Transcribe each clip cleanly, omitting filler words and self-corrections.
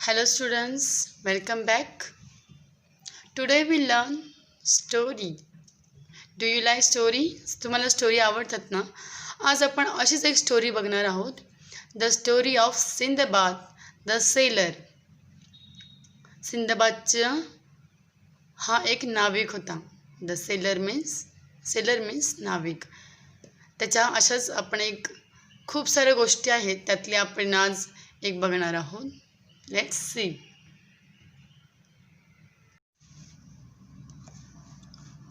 Hello students, welcome back. Today we learn story. Do you like story? तुम्हाला story आवडतात ना? आज आपण अशीच एक स्टोरी बघणार आहोत. The story of Sindbad the sailor. सिंदबादचा हा एक नाविक होता. द सेलर मीन्स नाविक. त्याच्या अशाच आपण एक खूप साऱ्या गोष्टी आहेत त्यातली आपण आज एक बघणार आहोत. Let's see.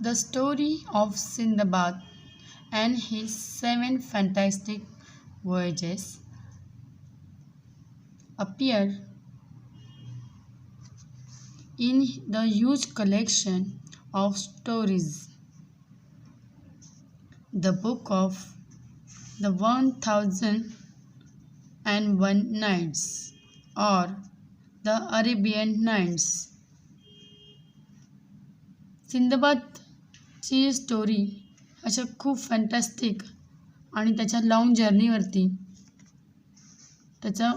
The story of Sindbad and his 7 fantastic voyages appear in the huge collection of stories, the book of the 1001 Nights or the Arabian Nights. सिंदबादची स्टोरी अशा खूप फॅन्टॅस्टिक आणि त्याच्या लाँग जर्नीवरती त्याचा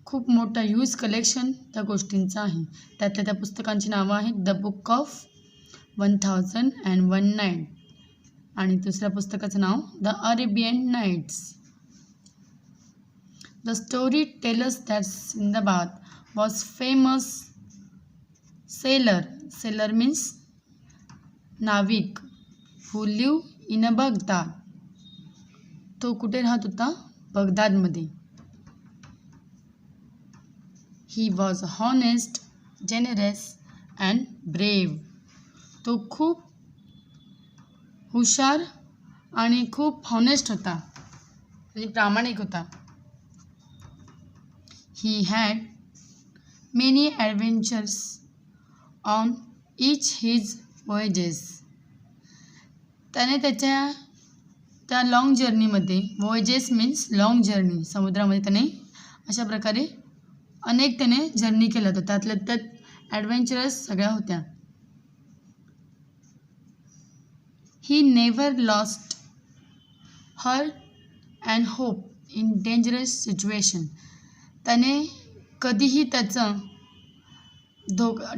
खूप मोठा ह्यूज कलेक्शन त्या गोष्टींचं आहे. त्यातल्या त्या पुस्तकांची नावं आहेत द बुक ऑफ 1001 नाईट आणि दुसऱ्या पुस्तकाचं नाव the Arabian Nights. The story tells that Sindbad was famous sailor means नाविक who live in a Baghdad. तो कुठे राहत होता? बगदादमध्ये. He was honest, generous and brave. तो खूप हुशार आणि खूप हॉनेस्ट होता आणि प्रामाणिक होता. He had many adventures on each his voyages. त्याने त्याच्या त्या लाँग जर्नीमध्ये voyages मीन्स लाँग जर्नी समुद्रामध्ये त्याने अशा प्रकारे अनेक त्याने जर्नी केल्या होत्या. त्यातल्या त्यात ॲडव्हेंचरस सगळ्या होत्या. He never lost heart and hope in dangerous situation. त्याने कधीही त्याचं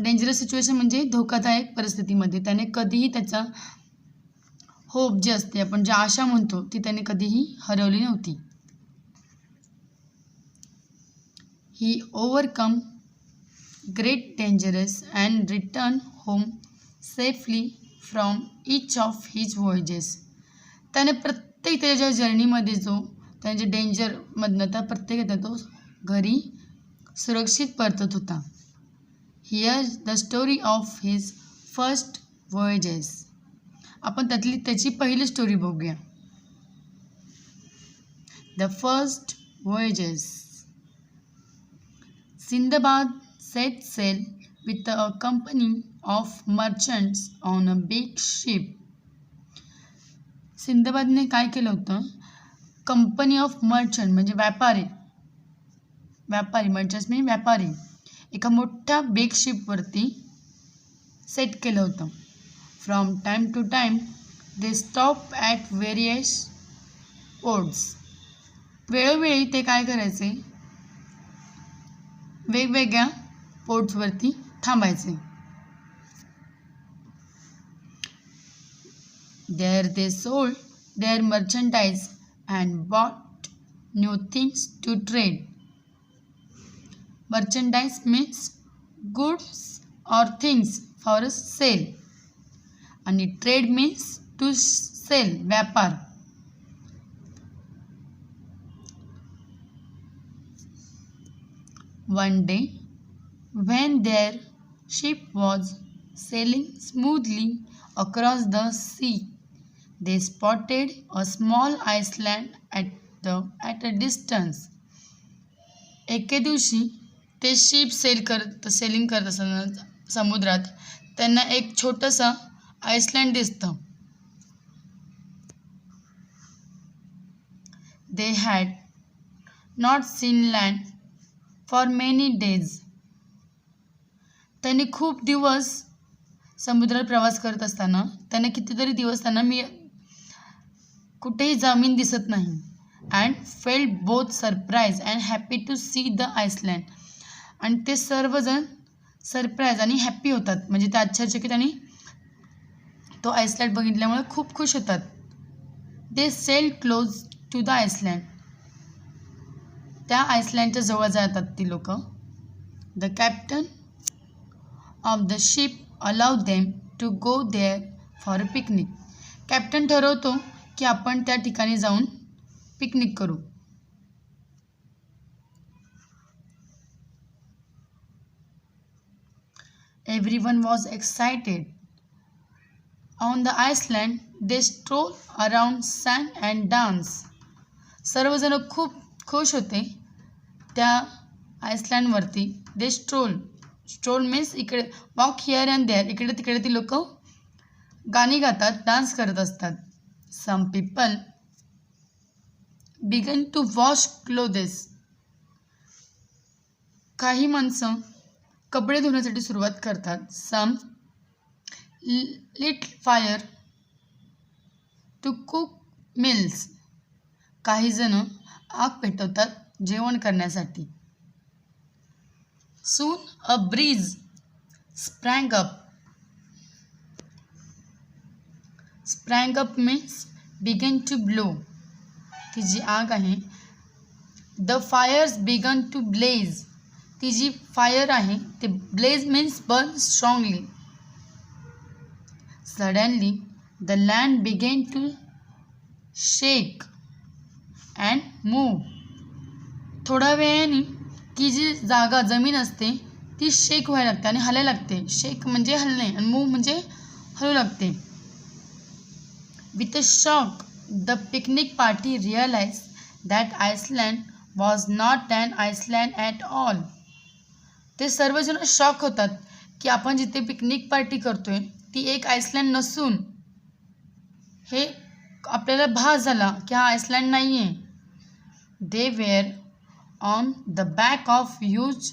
डेंजरस सिच्युएशन म्हणजे धोकादायक परिस्थितीमध्ये त्याने कधीही त्याचा होप जी असते आपण जी आशा म्हणतो ती त्याने कधीही हरवली नव्हती. He overcome great dangerous and return home safely from each of his voyages. त्याने प्रत्येक त्याच्या जर्नीमध्ये जो त्याच्या डेंजरमधनं त्या प्रत्येक तो घरी सुरक्षित परतत होता. Here the story of his first voyages. आपण त्याची पहिली स्टोरी बघूया. The first voyages. Sindbad set sail with a company of merchants on a big ship. सिंदबादने काय केलं होतं? कंपनी ऑफ मर्चंट म्हणजे व्यापारी मर्चंट्स म्हणजे व्यापारी एका मोठ्या बिग शिपवरती सेट केलं होतं. From time to time they stop at various ports. वेळोवेळी ते काय करायचे? वेगवेगळ्या पोर्ट्सवरती थांबायचे. There they sold their merchandise and bought new things to trade. Merchandise means goods or things for sale आणि trade means to sell व्यापार. One day when their ship was sailing smoothly across the sea, they spotted a small island at a distance. एके दिवशी ते ship selling करत असताना समुद्रात त्यांना एक छोटंसं आइसलँड दिसतं. They had not seen land for many days. त्यांनी खूप दिवस समुद्रात प्रवास करत असताना त्यांना कितीतरी दिवस त्यांना कुठेही जमीन दिसत नाही. and felt both surprised and happy to see the Iceland. आणि ते सर्वजण सरप्राईज आणि हॅप्पी होतात, म्हणजे ते आश्चर्यचकित आणि तो आइसलँड बघितल्यामुळे खूप खुश होतात. They sail close to the island. त्या आइसलँडच्या जवळ जातात ती लोक. The captain of the ship allow them to go there for a picnic. Captain ठरवतो की आपण त्या ठिकाणी जाऊन पिकनिक करू. Everyone was excited. On the island, they strolled around, sang and danced. सर्वजण खूप खुश होते त्या आइसलँडवरती. दे स्ट्रोल मीन्स इकडे वॉक हिअर अँड देअर, इकडे तिकडे ती लोक गाणी गातात, डान्स करत असतात. Some people began to wash clothes. काही माणसं कपडे धुण्यासाठी सुरुवात करतात. Some lit fire to cook meals. काही जण आग पेटवतात जेवण करण्यासाठी. Soon a breeze sprang up. Sprang up means began to blow. ती जी आग आहे. The fires began to blaze. ती जी फायर आहे ते blaze means burn strongly. Suddenly the land began to shake and move. थोड्या वेळाने की जी जागा जमीन असते ती शेक व्हायला लागते आणि हलायला लागते. शेक म्हणजे हलणे आणि मूव म्हणजे हलू लागते. With a shock the picnic party realise that island was not an island at all. ते सर्वजण शॉक होतात की आपण जिथे पिकनिक पार्टी करतोय ती एक आइसलँड नसून हे आपल्याला भास झाला की हा आइसलँड नाही आहे. They were on the back of huge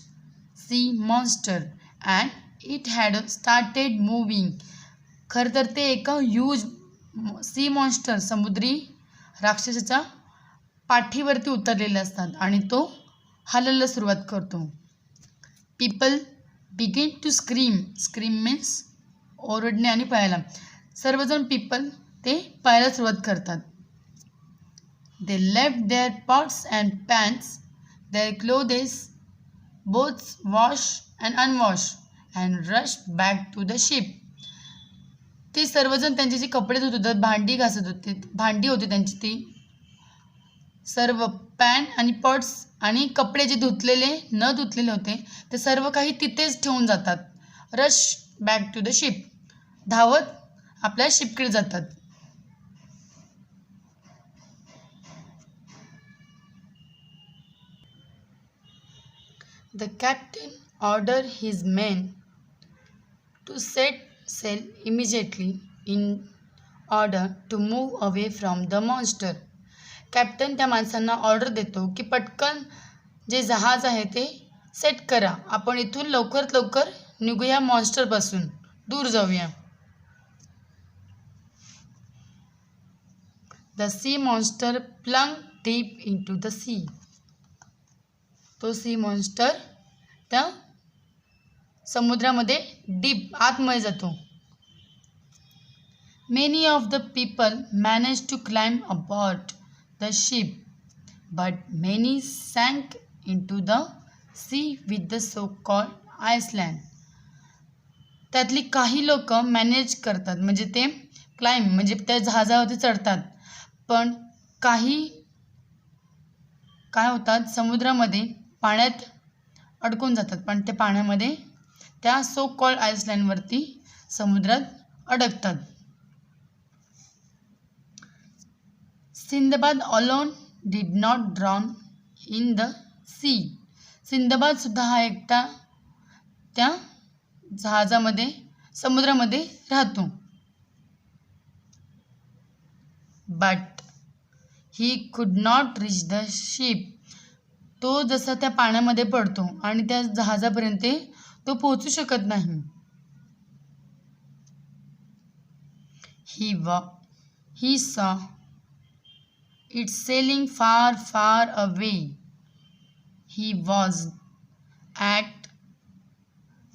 sea monster and it had started moving. खरं तर ते एका ह्यूज सी मॉन्स्टर समुद्री राक्षसाच्या पाठीवरती उतरलेले असतात आणि तो हलायला सुरुवात करतो. People begin to scream. Scream means ओरडणे आणि पळायला. सर्वजण पीपल ते पळायला सुरुवात करतात. They left their pots and pans, their clothes both wash and unwash and rush back to the ship. ते सर्वजण त्यांचे जे कपडे धुत होतात, भांडी घासत होते, भांडी होती त्यांची ती सर्व पॅन आणि पॉट्स आणि कपडे जे धुतलेले न धुतलेले होते ते सर्व काही तिथेच ठेवून जातात. Rush back to the ship. धावत आपल्या शिपकडे जातात. The captain order his men to set sail immediately in order to move away from the monster. Captain त्या माणसांना ऑर्डर देतो की पटकन जे जहाज आहे ते सेट करा, आपण इथून लवकरात लवकर निघूया, मॉन्स्टरपासून दूर जाऊया. The sea monster plunge deep into the sea. तो सी मॉन्स्टर त्या समुद्रामध्ये डीप आतमध्ये जातो. Many of the people manage to climb aboard the ship, but many sank into the sea with the so-called Iceland. त्यातली काही लोक manage करतात, म्हणजे ते क्लाइंब म्हणजे त्या जहाजावरती चढतात, पण काही काय होतात समुद्रामध्ये पाण्यात अडकून जातात, पण ते पाण्यामध्ये त्या सो कॉल्ड आइसलँडवरती समुद्रात अडकतात. Sinbad alone did not drown in the sea. Sinbad सुद्धा हा एकटा त्या जहाजामध्ये समुद्रामध्ये राहतो. But he could not reach the ship. तो जसा त्या पाण्यामध्ये पडतो आणि त्या जहाजापर्यंत तो पोहोचू शकत नाही. ही saw it sailing far, far away. He was at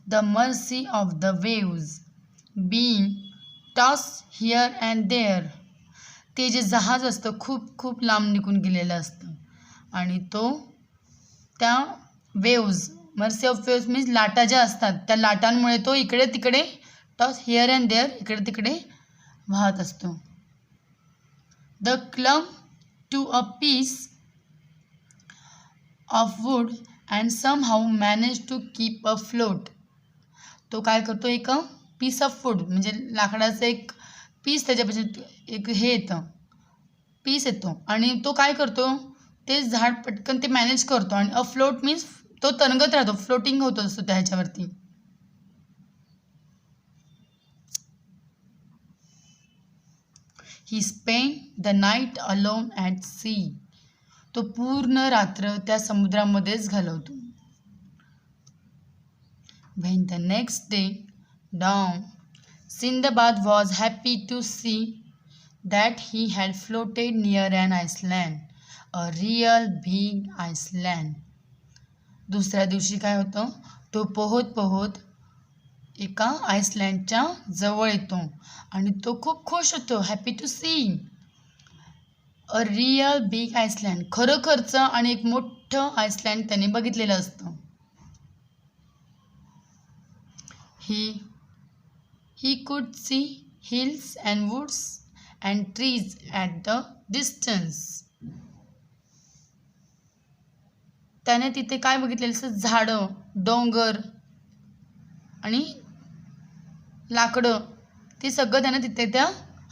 the mercy of the waves, being tossed here and there. ते जे जहाज असतं खूप खूप लांब निघून गेलेलं असतं आणि तो त्या waves, mercy of waves means लाटा ज्या असतात त्या लाटांमुळे तो इकडे तिकडे टॉस हिअर अँड देअर, इकडे तिकडे वाहत असतो. The clung to a piece of wood and somehow manage to keep afloat. तो काय करतो, एक पीस ऑफ वूड म्हणजे लाकडाचं एक पीस, त्याच्यापासून एक हे येतं, पीस येतो आणि तो काय करतो, ते झाड पटकन ते मॅनेज करतो आणि अ फ्लोट मीन्स तो तरंगत राहतो, फ्लोटिंग होत असतो त्याच्यावरती. He spend the night alone at sea. तो पूर्ण रात्र त्या समुद्रामध्येच घालवतो. When the next day dawned, Sindbad was happy to see that he had floated near an island, a real big island. दुसऱ्या दिवशी काय होतं, तो पोहत पोहत एका आइसलँडच्या जवळ येतो आणि तो खूप खुश होतो. Happy to see a real big island, खरोखरचं आणि एक मोठं आइसलँड त्याने बघितलेलं असतं. He could see hills and woods and trees at the distance. त्याने तिथे काय बघितलेलं असतं, झाडं, डोंगर आणि लाकडं, ते सगळं त्याने तिथे त्या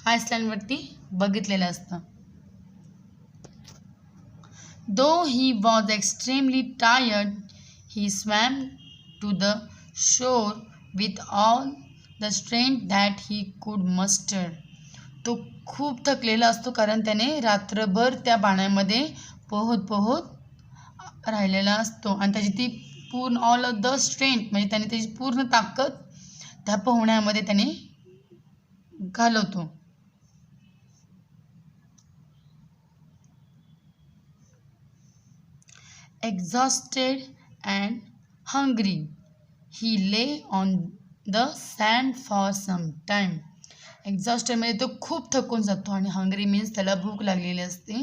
आइसलँडवरती बघितलेलं असतं. Though he was extremely tired, he swam to the shore with all the strength that he could muster. तो खूप थकलेला असतो कारण त्याने रात्रभर त्या पाण्यामध्ये पोहत पोहत राहिलेला असतो आणि त्याची ती पूर्ण ऑल ऑफ द स्ट्रेंथ म्हणजे त्याने त्याची पूर्ण ताकद त्या पोहण्यामध्ये त्याने घालवतो. Exhausted and hungry, he lay on the sand for some time. Exhausted म्हणजे तो खूप थकून जातो आणि हंग्री मीन्स त्याला भूक लागलेली असते.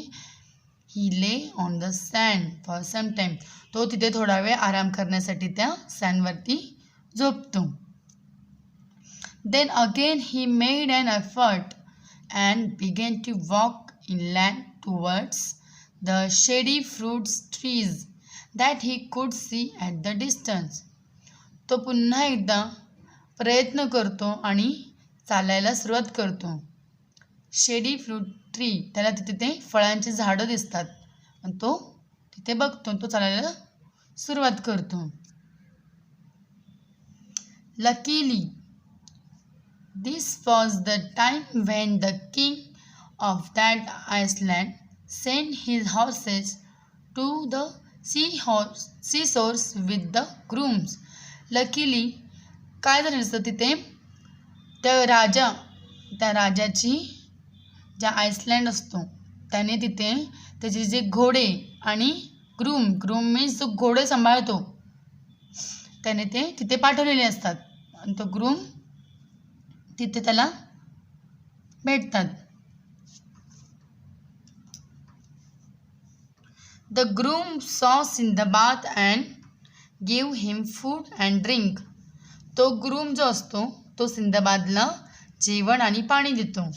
He lay on the sand for some time, तो तिथे थोडा वेळ आराम करण्यासाठी त्या सँडवरती झोपतो. Then again he made an effort and began to walk inland towards the shady fruits trees that he could see at the distance. तो पुन्हा एकदा प्रयत्न करतो आणि चालायला सुरुवात करतो. शेडी फ्रूट ट्री, त्याला तिथे ते फळांची झाडं दिसतात आणि तो तिथे बघतो, तो चालायला सुरुवात करतो. Luckily this was the time when the king of that island sent his horses to the sea shore with the grooms. Luckily काय झालं असतं, तिथे त्या राजाची ज्या आइसलँड असतो त्याने तिथे त्याचे जे घोडे आणि ग्रूम मीन्स जो घोडे सांभाळतो त्याने ते तिथे पाठवलेले असतात आणि तो ग्रूम तिथे त्याला भेटतात. द ग्रूम सॉ Sinbad and give him food and drink. तो ग्रूम जो असतो तो सिंदबादला जेवण आणि पाणी देतो.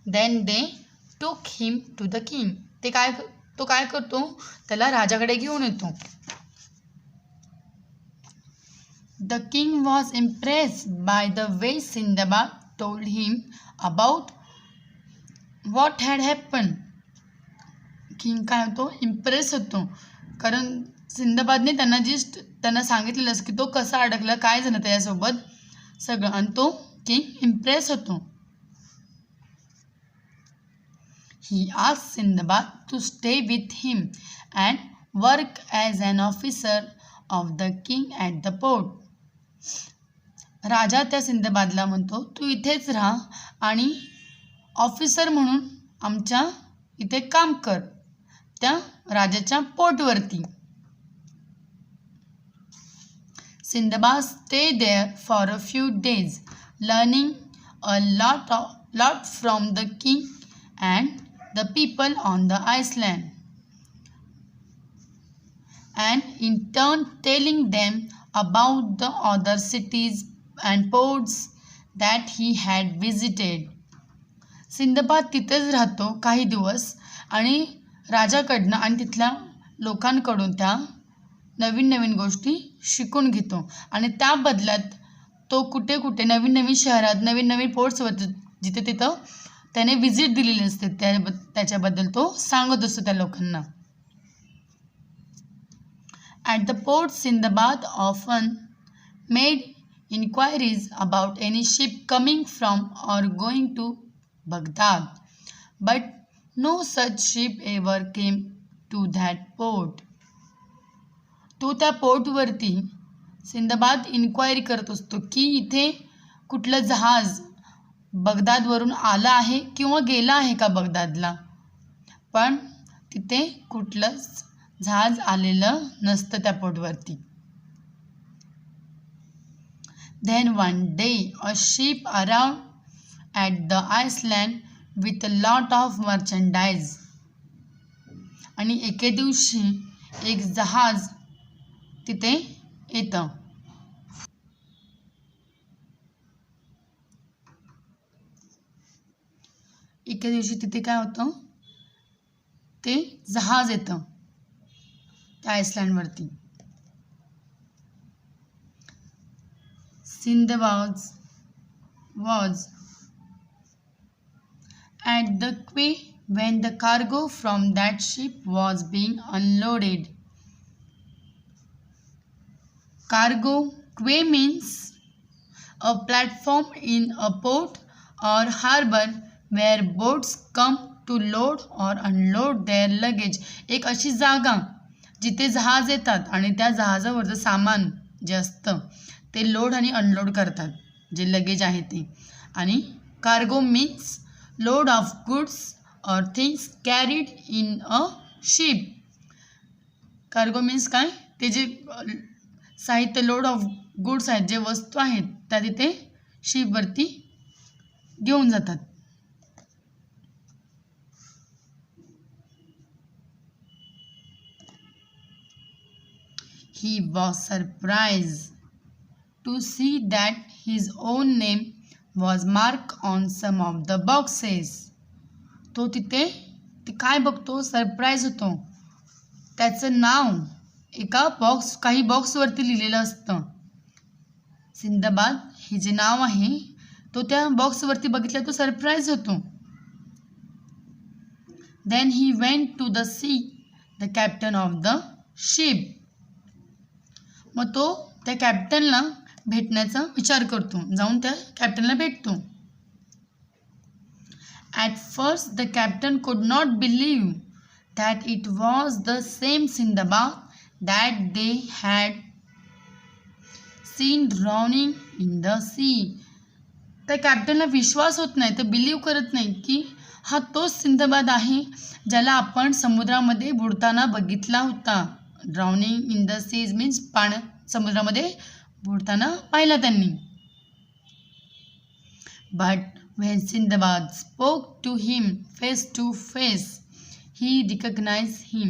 देन दे टूक हिम टू द किंग. तो काय करतो, त्याला राजाकडे घेऊन येतो. The king was impressed by the way Sinbad told him about what had happen. King काय होतो, इम्प्रेस होतो कारण सिंदबादने त्यांना सांगितलेलं असं की तो कसा अडकला, काय झालं त्याच्यासोबत सगळं, आणि तो किंग इम्प्रेस होतो. He asked Sindbad to stay with him and work as an officer of the king at the port. राजा त्या सिंदबादला म्हणतो, तू इथेच राहा आणि ऑफिसर म्हणून आमच्या इथे काम कर त्या राजाच्या पोर्टवरती. Sindbad stayed there for a few days, learning a lot from the king and the people on the island, and in turn telling them about the other cities and ports that he had visited. Sinbad तिथेच राहतो काही दिवस आणि राजाकडनं आणि तिथल्या लोकांकडून त्या नवीन नवीन गोष्टी शिकून घेतो आणि त्या बदल्यात तो कुठे कुठे नवीन नवीन शहरात नवीन नवीन पोर्ट्सवर जिथे तिथं त्याने व्हिजिट दिलेली असते त्याच्याबद्दल तो सांगत असतो त्या लोकांना. At the port, Sindbad often made inquiries about any ship coming from or going to Baghdad, but no such ship ever came to that port. तो त्या पोर्टवरती सिंदबाद इन्क्वायरी करत असतो की इथे कुठलं जहाज बगदादवरून आलं आहे किंवा गेलं आहे का बगदादला, पण तिथे कुठलंच जहाज आलेलं नसतं त्या पोर्टवरती. Then one day a ship arrived at the island with a lot of merchandise. आणि एके दिवशी एक जहाज तिथे येतं. एके दिवशी तिथे काय होतं, ते जहाज येतं त्या आइसलँडवरती. Sindbad was at the quay when the cargo from that ship was being unloaded. Cargo quay means a platform in a port or harbor where boats come to load or unload their luggage. एक अशी जागा जिथे जहाज येतात आणि त्या जहाजावरचं सामान जे असतं ते लोड आणि अनलोड करतात, जे लगेज आहे ते. आणि cargo means load of goods or things carried in a ship. Cargo means काय, ते जे साहित्य लोड ऑफ गुड्स आहेत, जे वस्तू आहेत त्या तिथे शिपवरती घेऊन जातात. He was surprised to see that his own name was marked on some of the boxes. तो तिथे काय बघतो, सरप्राईज होतो. त्याचं नाव एका काही बॉक्सवरती लिहिलेलं असतं. सिंदबाद हे जे नाव आहे तो त्या बॉक्सवरती बघितलं तो सरप्राईज होतो. Then he went to the see the captain of the ship. मग तो त्या कॅप्टनला भेटण्याचा विचार करतो, जाऊन त्या कॅप्टनला भेटतो. At first the captain could not believe that it was the same Sindbad that they had seen drowning in the sea. त्या कॅप्टनला विश्वास होत नाही, ते बिलीव करत नाही की हा तोच सिंदबाद आहे ज्याला आपण समुद्रामध्ये बुडताना बघितला होता. Drowning in the seas means समुद्रामध्ये बुडताना पाहिला त्यांनी. But when Sindbad spoke to him face to face, he recognized him.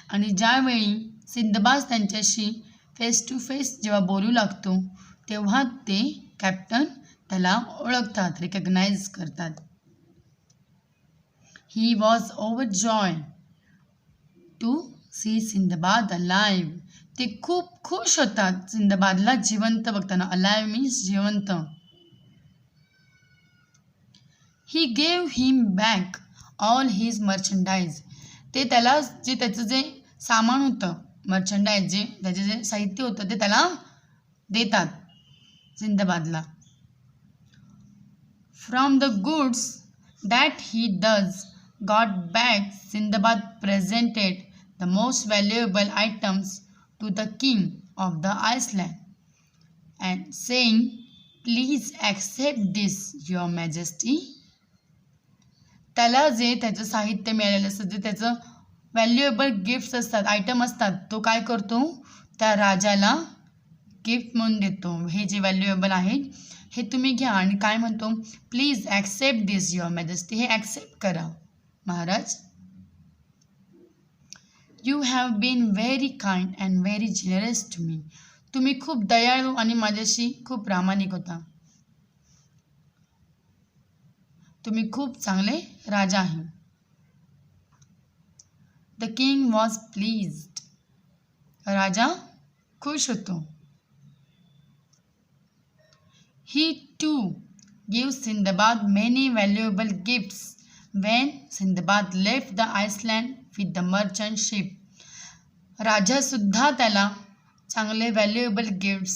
आणि ज्यावेळी सिंदबाद त्यांच्याशी फेस टू फेस जेव्हा बोलू लागतो तेव्हा ते कॅप्टन त्याला ओळखतात, रिकग्नाइज करतात. He was overjoyed to see Sindbad alive. ते खूप खुश होतात सिंदबादला जिवंत बघताना. अलाइव मीन्स जिवंत. He gave him back all his merchandise. ते त्याला जे त्याचं जे सामान होतं, मर्चंडाईज जे त्याचे जे साहित्य होतं ते त्याला देतात सिंदबादला. From the goods that he thus got back, Sindbad presented the most valuable items to the king of the Iceland and saying, "Please accept this, your majesty." त्याला जे त्याचं साहित्य मिळालेलं असतं, जे त्याचं व्हॅल्युएबल गिफ्ट्स असतात, आयटम असतात, तो काय करतो त्या राजाला गिफ्ट म्हणून देतो. हे जे व्हॅल्युएबल आहे हे तुम्ही घ्या आणि काय म्हणतो, please accept this your majesty, हे ॲक्सेप्ट करा महाराज. You have been very kind and very generous to me, तुम्ही खूप दयाळू आणि माझ्याशी खूप प्रामाणिक होता. तुम्ही खूप चांगले राजा आहे. द किंग वॉज प्लीज्ड, राजा खुश होतो. He too gives Sindbad many valuable gifts when Sindbad left the island with the merchant ship. राजा सुद्धा त्याला चांगले व्हॅल्युएबल गिफ्ट्स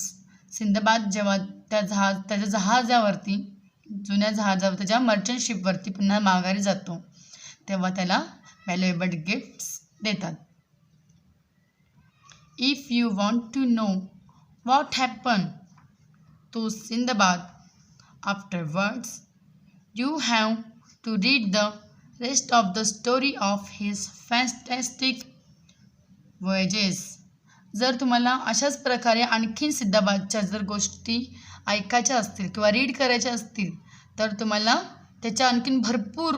सिंदबाद जेव्हा त्याच्या जहाजावरती जुन्या जहाजावर त्याच्या मर्चंट शिपवरती पुन्हा माघारी जातो तेव्हा त्याला व्हॅल्युएबल गिफ्ट्स देतात. If you want to know what happen to Sindbad afterwards, you have to read the rest of the story of his fantastic voyages. जर तुम्हाला अशाच प्रकारे आणखीन सिंदबादच्या जर गोष्टी ऐकायच्या असतील किंवा रीड करायच्या असतील तर तुम्हाला त्याच्या आणखीन भरपूर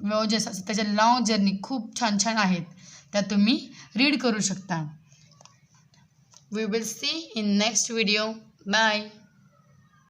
वॉयजेस असतात, त्याच्या लॉंग जर्नी खूप छान छान आहेत, त्या तुम्ही रीड करू शकता. We will see in next video. Bye.